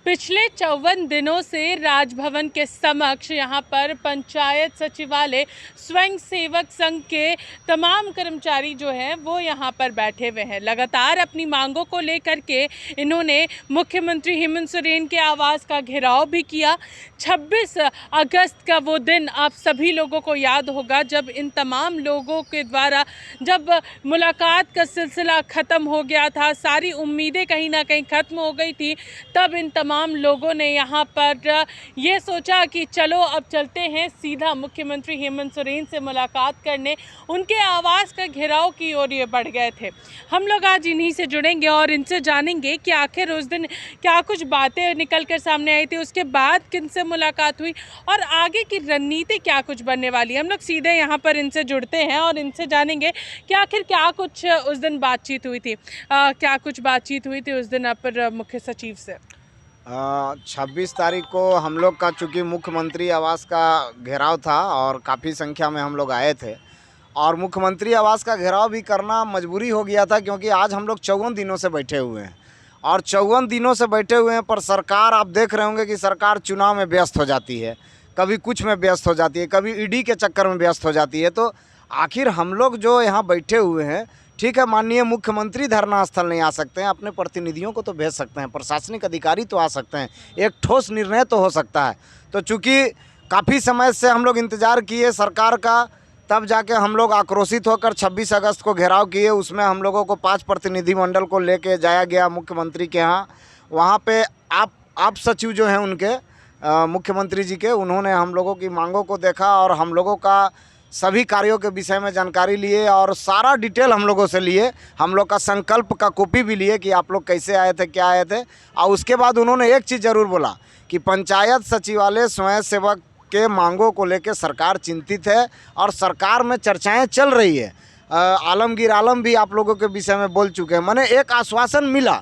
पिछले 54 दिनों से राजभवन के समक्ष यहाँ पर पंचायत सचिवालय स्वयं सेवक संघ के तमाम कर्मचारी जो हैं वो यहाँ पर बैठे हुए हैं। लगातार अपनी मांगों को लेकर के इन्होंने मुख्यमंत्री हेमंत सोरेन के आवास का घेराव भी किया। 26 अगस्त का वो दिन आप सभी लोगों को याद होगा जब इन तमाम लोगों के द्वारा जब मुलाकात का सिलसिला ख़त्म हो गया था, सारी उम्मीदें कहीं ना कहीं ख़त्म हो गई थी। तब इन तमाम लोगों ने यहाँ पर ये सोचा कि चलो अब चलते हैं सीधा मुख्यमंत्री हेमंत सोरेन से मुलाकात करने। उनके आवास का घेराव की ओर ये बढ़ गए थे। हम लोग आज इन्हीं से जुड़ेंगे और इनसे जानेंगे कि आखिर उस दिन क्या कुछ बातें निकल कर सामने आई थी, उसके बाद किन से मुलाकात हुई और आगे की रणनीति क्या कुछ बनने वाली है। हम लोग सीधे यहाँ पर इनसे जुड़ते हैं और इनसे जानेंगे कि आखिर क्या कुछ उस दिन बातचीत हुई थी। क्या कुछ बातचीत हुई थी उस दिन अपर मुख्य सचिव से। 26 तारीख को हम लोग का चूँकि मुख्यमंत्री आवास का घेराव था और काफ़ी संख्या में हम लोग आए थे और मुख्यमंत्री आवास का घेराव भी करना मजबूरी हो गया था क्योंकि आज हम लोग 54 दिनों से बैठे हुए हैं और 54 दिनों से बैठे हुए हैं पर सरकार आप देख रहे होंगे कि सरकार चुनाव में व्यस्त हो जाती है, कभी कुछ में व्यस्त हो जाती है, कभी ईडी के चक्कर में व्यस्त हो जाती है। तो आखिर हम लोग जो यहाँ बैठे हुए हैं, ठीक है, माननीय मुख्यमंत्री धरना स्थल नहीं आ सकते हैं, अपने प्रतिनिधियों को तो भेज सकते हैं, प्रशासनिक अधिकारी तो आ सकते हैं, एक ठोस निर्णय तो हो सकता है। तो चूँकि काफ़ी समय से हम लोग इंतज़ार किए सरकार का, तब जाके हम लोग आक्रोशित होकर 26 अगस्त को घेराव किए। उसमें हम लोगों को 5 प्रतिनिधिमंडल को लेके जाया गया मुख्यमंत्री के यहाँ। वहाँ पे आप सचिव जो हैं उनके मुख्यमंत्री जी के, उन्होंने हम लोगों की मांगों को देखा और हम लोगों का सभी कार्यों के विषय में जानकारी लिए और सारा डिटेल हम लोगों से लिए। हम लोग का संकल्प का कॉपी भी लिए कि आप लोग कैसे आए थे, क्या आए थे। और उसके बाद उन्होंने एक चीज़ ज़रूर बोला कि पंचायत सचिवालय स्वयं सेवक के मांगों को लेकर सरकार चिंतित है और सरकार में चर्चाएं चल रही है। आलमगीर आलम भी आप लोगों के विषय में बोल चुके हैं। मैंने एक आश्वासन मिला,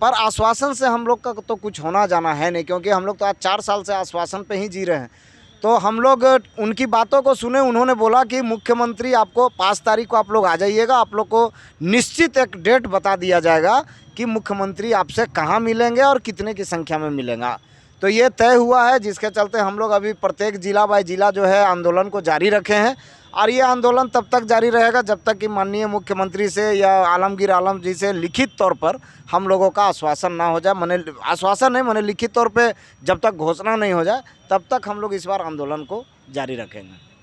पर आश्वासन से हम लोग का तो कुछ होना जाना है नहीं, क्योंकि हम लोग तो आज 4 साल से आश्वासन पे ही जी रहे हैं। तो हम लोग उनकी बातों को सुने। उन्होंने बोला कि मुख्यमंत्री आपको 5 तारीख को आप लोग आ जाइएगा, आप लोग को निश्चित एक डेट बता दिया जाएगा कि मुख्यमंत्री आपसे कहाँ मिलेंगे और कितने की संख्या में मिलेंगे। तो ये तय हुआ है, जिसके चलते हम लोग अभी प्रत्येक जिला बाय जिला जो है आंदोलन को जारी रखे हैं और ये आंदोलन तब तक जारी रहेगा जब तक कि माननीय मुख्यमंत्री से या आलमगीर आलम जी से लिखित तौर पर हम लोगों का आश्वासन ना हो जाए। मैंने आश्वासन नहीं, मैंने लिखित तौर पे जब तक घोषणा नहीं हो जाए तब तक हम लोग इस बार आंदोलन को जारी रखेंगे।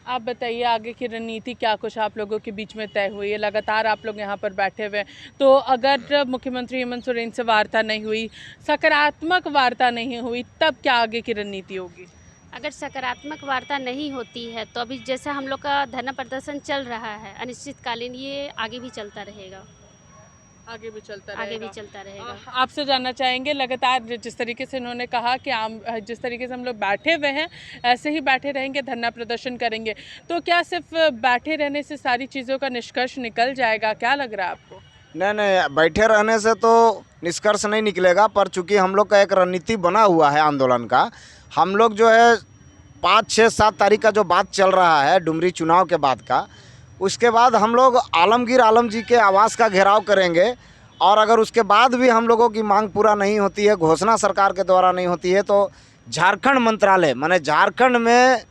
आप बताइए आगे की रणनीति क्या कुछ आप लोगों के बीच में तय हुई है। लगातार आप लोग यहाँ पर बैठे हुए हैं, तो अगर मुख्यमंत्री हेमंत सोरेन से वार्ता नहीं हुई, सकारात्मक वार्ता नहीं हुई, तब क्या आगे की रणनीति होगी। अगर सकारात्मक वार्ता नहीं होती है तो अभी जैसा हम लोग का धरना प्रदर्शन चल रहा है अनिश्चितकालीन, ये आगे भी चलता रहेगा। आगे भी चलता रहेगा। आपसे जानना चाहेंगे, लगातार जिस तरीके से इन्होंने कहा कि जिस तरीके से हम लोग बैठे हुए हैं ऐसे ही बैठे रहेंगे, धरना प्रदर्शन करेंगे, तो क्या सिर्फ बैठे रहने से सारी चीज़ों का निष्कर्ष निकल जाएगा? क्या लग रहा है आपको? नहीं, बैठे रहने से तो निष्कर्ष नहीं निकलेगा, पर चूंकि हम लोग का एक रणनीति बना हुआ है आंदोलन का। हम लोग जो है 5, 6, 7 तारीख का जो बात चल रहा है डुमरी चुनाव के बाद का, उसके बाद हम लोग आलमगीर आलम जी के आवास का घेराव करेंगे और अगर उसके बाद भी हम लोगों की मांग पूरा नहीं होती है, घोषणा सरकार के द्वारा नहीं होती है, तो झारखंड मंत्रालय, माने झारखंड में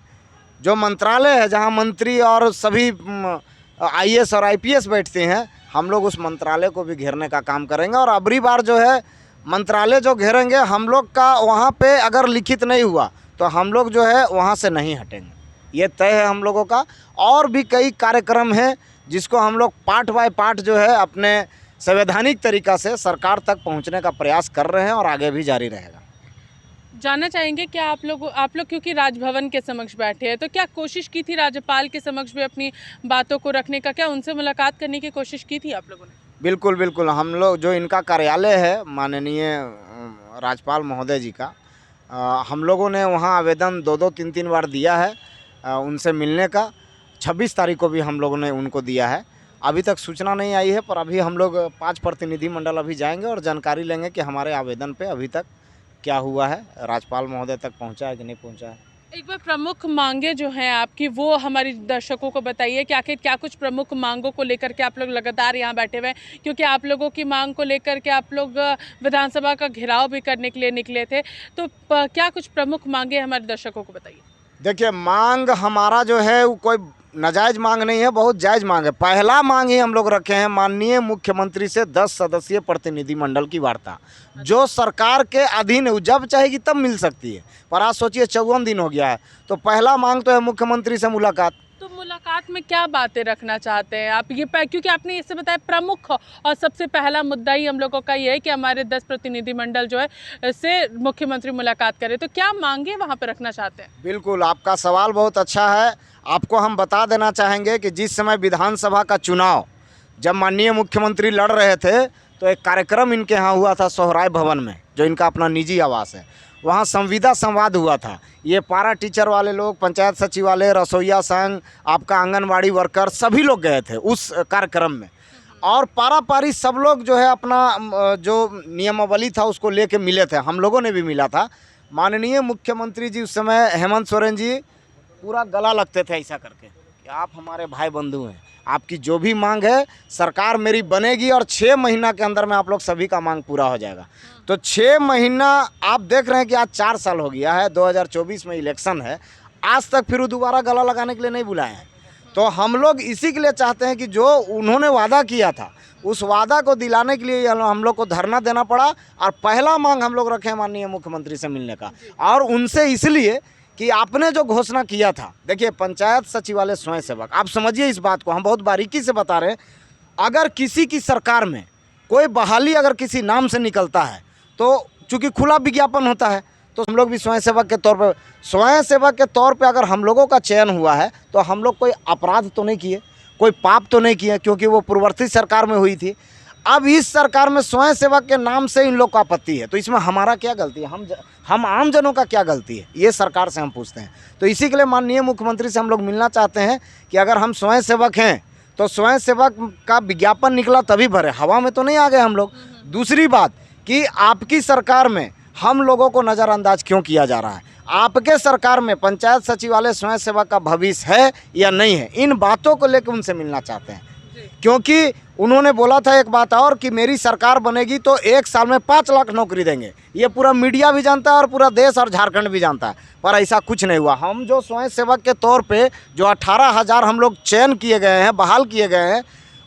जो मंत्रालय है जहां मंत्री और सभी IAS और IPS बैठते हैं, हम लोग उस मंत्रालय को भी घेरने का काम करेंगे। और अबरी बार जो है मंत्रालय जो घेरेंगे हम लोग का, वहाँ पे अगर लिखित नहीं हुआ तो हम लोग जो है वहाँ से नहीं हटेंगे, ये तय है हम लोगों का। और भी कई कार्यक्रम हैं जिसको हम लोग पार्ट बाय पार्ट जो है अपने संवैधानिक तरीक़ा से सरकार तक पहुँचने का प्रयास कर रहे हैं और आगे भी जारी रहेगा। जानना चाहेंगे क्या आप लोग क्योंकि राजभवन के समक्ष बैठे हैं, तो क्या कोशिश की थी राज्यपाल के समक्ष भी अपनी बातों को रखने का? क्या उनसे मुलाकात करने की कोशिश की थी आप लोगों ने? बिल्कुल, हम लोग जो इनका कार्यालय है माननीय राज्यपाल महोदय जी का, हम लोगों ने वहाँ आवेदन 2-2, 3-3 बार दिया है उनसे मिलने का। 26 तारीख को भी हम लोगों ने उनको दिया है। अभी तक सूचना नहीं आई है, पर अभी हम लोग 5 प्रतिनिधिमंडल अभी जाएंगे और जानकारी लेंगे कि हमारे आवेदन पे अभी तक क्या हुआ है, राज्यपाल महोदय तक पहुंचा है कि नहीं पहुंचा है। एक बार प्रमुख मांगे जो हैं आपकी वो हमारे दर्शकों को बताइए कि आखिर क्या कुछ प्रमुख मांगों को लेकर के आप लोग लगातार यहाँ बैठे हुए हैं, क्योंकि आप लोगों की मांग को लेकर के आप लोग विधानसभा का घेराव भी करने के लिए निकले थे, तो क्या कुछ प्रमुख मांगे हमारे दर्शकों को बताइए। देखिए, मांग हमारा जो है वो कोई नाजायज़ मांग नहीं है, बहुत जायज़ मांग है। पहला मांग ही हम लोग रखे हैं माननीय मुख्यमंत्री से 10 सदस्यीय प्रतिनिधिमंडल की वार्ता, जो सरकार के अधीन है। वो जब चाहेगी तब मिल सकती है, पर आज सोचिए 54 दिन हो गया है। तो पहला मांग तो है मुख्यमंत्री से मुलाकात। तो मुलाकात में क्या बातें रखना चाहते हैं आप, ये क्योंकि आपने इससे बताया प्रमुख और सबसे पहला मुद्दा ही हम लोगों का ये है कि हमारे 10 प्रतिनिधिमंडल जो है से मुख्यमंत्री मुलाकात करें, तो क्या मांगे वहाँ पर रखना चाहते हैं? बिल्कुल, आपका सवाल बहुत अच्छा है। आपको हम बता देना चाहेंगे कि जिस समय विधानसभा का चुनाव जब माननीय मुख्यमंत्री लड़ रहे थे, तो एक कार्यक्रम इनके यहाँ हुआ था सोहराय भवन में, जो इनका अपना निजी आवास है। वहाँ संविदा संवाद हुआ था। ये पारा टीचर वाले लोग, पंचायत सचिवालय, रसोईया संघ, आपका आंगनवाड़ी वर्कर, सभी लोग गए थे उस कार्यक्रम में। और पारा पारी सब लोग जो है अपना जो नियमावली था उसको लेके मिले थे। हम लोगों ने भी मिला था। माननीय मुख्यमंत्री जी उस समय हेमंत सोरेन जी पूरा गला लगते थे ऐसा करके कि आप हमारे भाई बंधु हैं, आपकी जो भी मांग है सरकार मेरी बनेगी और 6 महीना के अंदर में आप लोग सभी का मांग पूरा हो जाएगा। तो 6 महीना आप देख रहे हैं कि आज 4 साल हो गया है, 2024 में इलेक्शन है, आज तक फिर दोबारा गला लगाने के लिए नहीं बुलाए हैं। तो हम लोग इसी के लिए चाहते हैं कि जो उन्होंने वादा किया था उस वादा को दिलाने के लिए हम लोग को धरना देना पड़ा। और पहला मांग हम लोग रखे हैं माननीय मुख्यमंत्री से मिलने का, और उनसे इसलिए कि आपने जो घोषणा किया था। देखिए, पंचायत सचिवालय स्वयंसेवक, आप समझिए इस बात को, हम बहुत बारीकी से बता रहे हैं। अगर किसी की सरकार में कोई बहाली अगर किसी नाम से निकलता है तो चूँकि खुला विज्ञापन होता है, तो हम लोग भी स्वयंसेवक के तौर पे अगर हम लोगों का चयन हुआ है तो हम लोग कोई अपराध तो नहीं किए, कोई पाप तो नहीं किए, क्योंकि वो पूर्ववर्ती सरकार में हुई थी। अब इस सरकार में स्वयंसेवक के नाम से इन लोग को आपत्ति है, तो इसमें हमारा क्या गलती है? हम आम जनों का क्या गलती है, ये सरकार से हम पूछते हैं। तो इसी के लिए माननीय मुख्यमंत्री से हम लोग मिलना चाहते हैं कि अगर हम स्वयंसेवक हैं तो स्वयंसेवक का विज्ञापन निकला तभी भरे, हवा में तो नहीं आ गए हम लोग। दूसरी बात कि आपकी सरकार में हम लोगों को नज़रअंदाज क्यों किया जा रहा है? आपके सरकार में पंचायत सचिवालय स्वयंसेवक का भविष्य है या नहीं है? इन बातों को लेकर उनसे मिलना चाहते हैं, क्योंकि उन्होंने बोला था एक बात और कि मेरी सरकार बनेगी तो 1 साल में 5 लाख नौकरी देंगे। ये पूरा मीडिया भी जानता है और पूरा देश और झारखंड भी जानता है, पर ऐसा कुछ नहीं हुआ। हम जो स्वयंसेवक के तौर पे जो 18,000 हम लोग चयन किए गए हैं, बहाल किए गए हैं,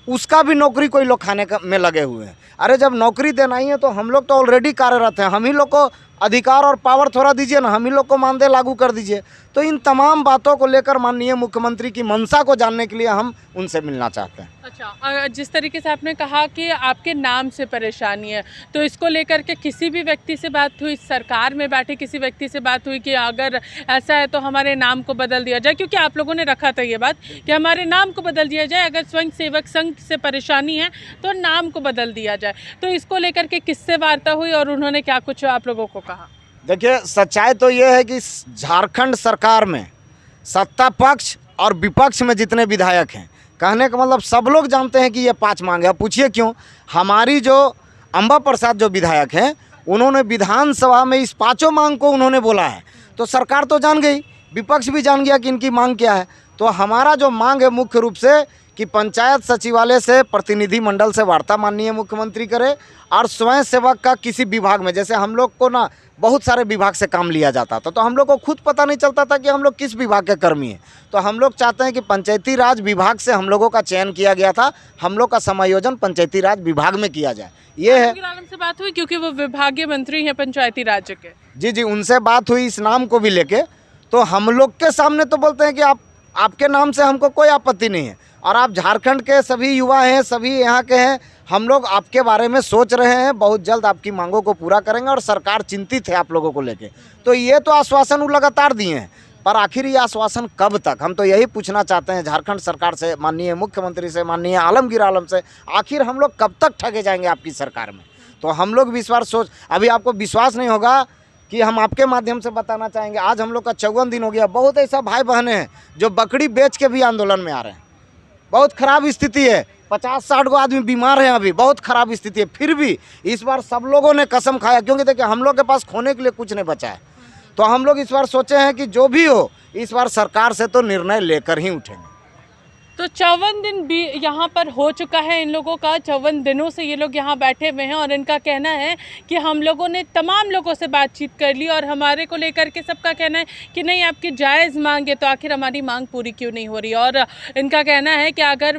उसका भी नौकरी कोई लोग खाने में लगे हुए हैं। अरे जब नौकरी देना ही है तो हम लोग तो ऑलरेडी कार्यरत हैं, हम ही लोग को अधिकार और पावर थोड़ा दीजिए ना, हम ही लोग को मानदेय लागू कर दीजिए। तो इन तमाम बातों को लेकर माननीय मुख्यमंत्री की मंशा को जानने के लिए हम उनसे मिलना चाहते हैं। अच्छा, जिस तरीके से आपने कहा कि आपके नाम से परेशानी है, तो इसको लेकर के किसी भी व्यक्ति से बात हुई, सरकार में बैठे किसी व्यक्ति से बात हुई कि अगर ऐसा है तो हमारे नाम को बदल दिया जाए? क्योंकि आप लोगों ने रखा था ये बात कि हमारे नाम को बदल दिया जाए, अगर स्वयं सेवक संघ से परेशानी है तो नाम को बदल दिया जाए। तो इसको लेकर के किससे वार्ता हुई और उन्होंने क्या कुछ आप लोगों को कहा? देखिए, सच्चाई तो ये है कि झारखंड सरकार में सत्ता पक्ष और विपक्ष में जितने विधायक हैं, कहने का मतलब सब लोग जानते हैं कि ये 5 मांग है। पूछिए क्यों? हमारी जो अंबा प्रसाद जो विधायक हैं, उन्होंने विधानसभा में इस 5 मांग को उन्होंने बोला है, तो सरकार तो जान गई, विपक्ष भी जान गया कि इनकी मांग क्या है। तो हमारा जो मांग है मुख्य रूप से कि पंचायत सचिवालय से प्रतिनिधिमंडल से वार्ता माननीय मुख्यमंत्री करे, और स्वयंसेवक का किसी विभाग में, जैसे हम लोग को ना बहुत सारे विभाग से काम लिया जाता था, तो हम लोग को खुद पता नहीं चलता था कि हम लोग किस विभाग के कर्मी हैं। तो हम लोग चाहते हैं कि पंचायती राज विभाग से हम लोगों का चयन किया गया था, हम लोग का समायोजन पंचायती राज विभाग में किया जाए। ये है। आलम से बात हुई क्योंकि वो विभागीय मंत्री हैं पंचायती राज के। जी, उनसे बात हुई इस नाम को भी लेके, तो हम लोग के सामने तो बोलते हैं कि आपके नाम से हमको कोई आपत्ति नहीं है, और आप झारखंड के सभी युवा हैं, सभी यहाँ के हैं, हम लोग आपके बारे में सोच रहे हैं, बहुत जल्द आपकी मांगों को पूरा करेंगे, और सरकार चिंतित है आप लोगों को लेके। तो ये तो आश्वासन वो लगातार दिए हैं, पर आखिर ये आश्वासन कब तक? हम तो यही पूछना चाहते हैं झारखंड सरकार से, माननीय मुख्यमंत्री से, माननीय आलमगीर आलम से, आखिर हम लोग कब तक ठगे जाएंगे आपकी सरकार में? तो हम लोग विश्वास अभी आपको विश्वास नहीं होगा कि हम आपके माध्यम से बताना चाहेंगे, आज हम लोग का 54 दिन हो गया। बहुत ऐसा भाई बहने हैं जो बकरी बेच के भी आंदोलन में आ रहे हैं। बहुत ख़राब स्थिति है, 50-60 गो आदमी बीमार हैं, अभी बहुत ख़राब स्थिति है। फिर भी इस बार सब लोगों ने कसम खाया, क्योंकि देखिए हम लोग के पास खोने के लिए कुछ नहीं बचा है। तो हम लोग इस बार सोचे हैं कि जो भी हो इस बार सरकार से तो निर्णय लेकर ही उठेंगे। तो 54 दिन भी यहाँ पर हो चुका है इन लोगों का, 54 दिनों से ये लोग यहाँ बैठे हुए हैं और इनका कहना है कि हम लोगों ने तमाम लोगों से बातचीत कर ली और हमारे को लेकर के सबका कहना है कि नहीं, आपकी जायज़ मांग है तो आखिर हमारी मांग पूरी क्यों नहीं हो रही। और इनका कहना है कि अगर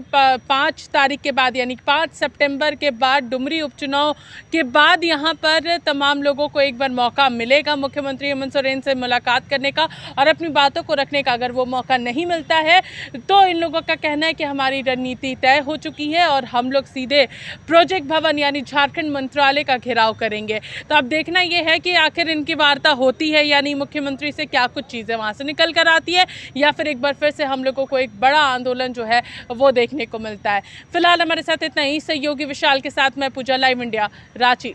5 तारीख के बाद यानी 5 सितंबर के बाद डुमरी उपचुनाव के बाद यहाँ पर तमाम लोगों को एक बार मौका मिलेगा मुख्यमंत्री हेमंत सोरेन से मुलाकात करने का और अपनी बातों को रखने का। अगर वो मौका नहीं मिलता है तो इन लोगों का कहना है कि हमारी रणनीति तय हो चुकी है और हम लोग सीधे प्रोजेक्ट भवन यानी झारखंड मंत्रालय का घेराव करेंगे। तो अब देखना ये है कि आखिर इनकी वार्ता होती है यानी मुख्यमंत्री से क्या कुछ चीज़ें वहाँ से निकल कर आती है या फिर एक बार फिर से हम लोगों को एक बड़ा आंदोलन जो है वो देखने को मिलता है। फिलहाल हमारे साथ इतना ही। सहयोगी विशाल के साथ मैं पूजा, लाइव इंडिया, रांची।